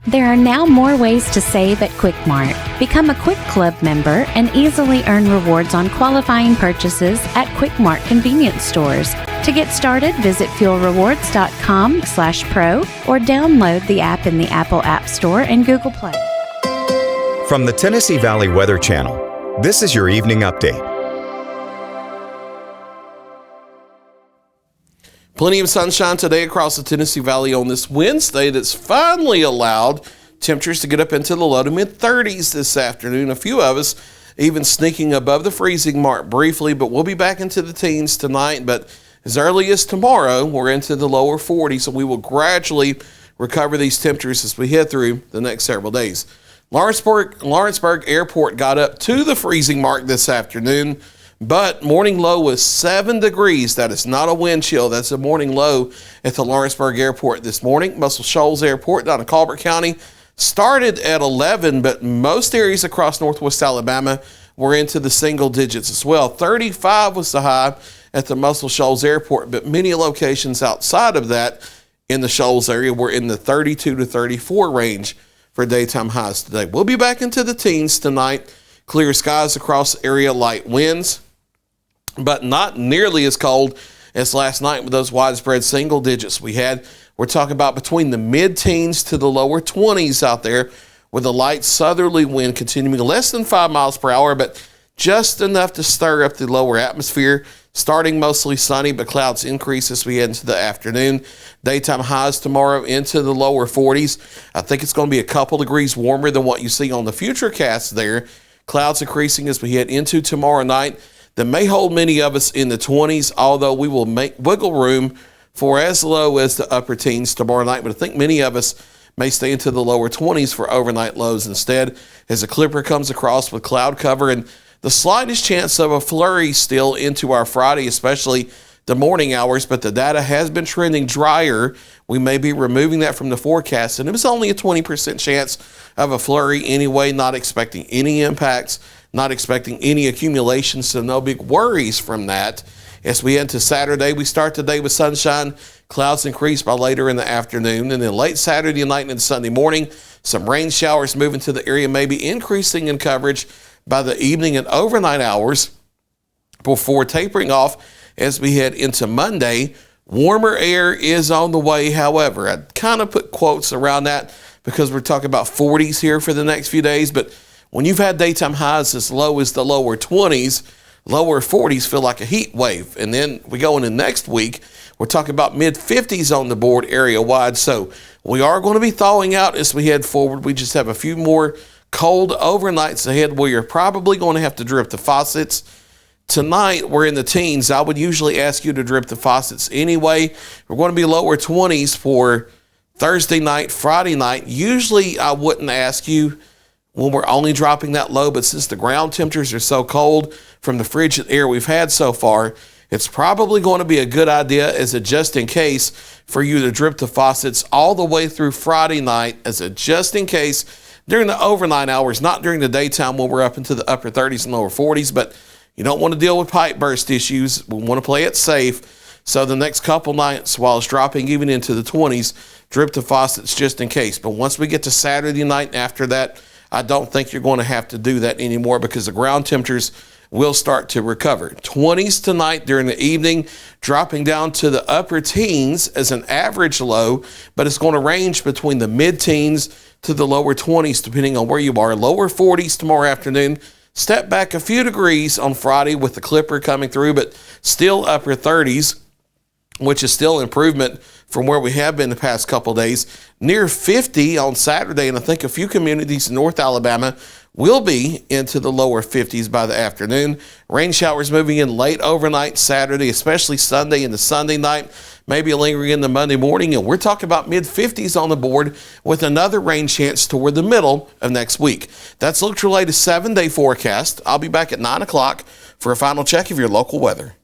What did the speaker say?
There are now more ways to save at Quick Mart. Become a Quick Club member and easily earn rewards on qualifying purchases at Quick Mart convenience stores. To get started, visit fuelrewards.com/pro or download the app in the Apple App Store and Google Play. From the Tennessee Valley Weather Channel, this is your evening update. Plenty of sunshine today across the Tennessee Valley on this Wednesday that's finally allowed temperatures to get up into the low to mid-30s this afternoon. A few of us even sneaking above the freezing mark briefly, but we'll be back into the teens tonight. But as early as tomorrow, we're into the lower 40s, so we will gradually recover these temperatures as we head through the next several days. Lawrenceburg Airport got up to the freezing mark this afternoon, but morning low was 7 degrees. That is not a wind chill. That's a morning low at the Lawrenceburg Airport this morning. Muscle Shoals Airport down in Colbert County started at 11, but most areas across northwest Alabama were into the single digits as well. 35 was the high at the Muscle Shoals Airport, but many locations outside of that in the Shoals area were in the 32 to 34 range for daytime highs today. We'll be back into the teens tonight. Clear skies across the area, light winds, but not nearly as cold as last night with those widespread single digits we had. We're talking about between the mid-teens to the lower 20s out there with a light southerly wind continuing less than 5 miles per hour, but just enough to stir up the lower atmosphere. Starting mostly sunny, but clouds increase as we head into the afternoon. Daytime highs tomorrow into the lower 40s. I think it's going to be a couple degrees warmer than what you see on the futurecast there. Clouds increasing as we head into tomorrow night. That may hold many of us in the 20s, although we will make wiggle room for as low as the upper teens tomorrow night. But I think many of us may stay into the lower 20s for overnight lows instead as a clipper comes across with cloud cover and the slightest chance of a flurry still into our Friday, especially the morning hours. But the data has been trending drier. We may be removing that from the forecast, and it was only a 20% chance of a flurry anyway, not expecting any impacts. Not expecting any accumulations, so no big worries from that. As we head to Saturday, we start the day with sunshine. Clouds increase by later in the afternoon. And then late Saturday night and Sunday morning, some rain showers move into the area, maybe increasing in coverage by the evening and overnight hours before tapering off as we head into Monday. Warmer air is on the way, however. I kind of put quotes around that because we're talking about 40s here for the next few days, but when you've had daytime highs as low as the lower 20s, lower 40s feel like a heat wave. And then we go into next week, we're talking about mid-50s on the board area-wide. So we are going to be thawing out as we head forward. We just have a few more cold overnights ahead where you're probably going to have to drip the faucets. Tonight, we're in the teens. I would usually ask you to drip the faucets anyway. We're going to be lower 20s for Thursday night, Friday night. Usually, I wouldn't ask you when we're only dropping that low, but since the ground temperatures are so cold from the frigid air we've had so far, it's probably going to be a good idea as a just in case for you to drip the faucets all the way through Friday night as a just in case during the overnight hours, not during the daytime when we're up into the upper 30s and lower 40s, but you don't want to deal with pipe burst issues. We want to play it safe. So the next couple nights, while it's dropping even into the 20s, drip the faucets just in case. But once we get to Saturday night after that, I don't think you're going to have to do that anymore because the ground temperatures will start to recover. 20s tonight during the evening, dropping down to the upper teens as an average low, but it's going to range between the mid-teens to the lower 20s depending on where you are. Lower 40s tomorrow afternoon. Step back a few degrees on Friday with the clipper coming through, but still upper 30s, which is still improvement from where we have been the past couple days. Near 50 on Saturday, and I think a few communities in North Alabama will be into the lower 50s by the afternoon. Rain showers moving in late overnight Saturday, especially Sunday into Sunday night, maybe lingering in the Monday morning, and we're talking about mid-50s on the board with another rain chance toward the middle of next week. That's Look Your latest 7-day forecast. I'll be back at 9 o'clock for a final check of your local weather.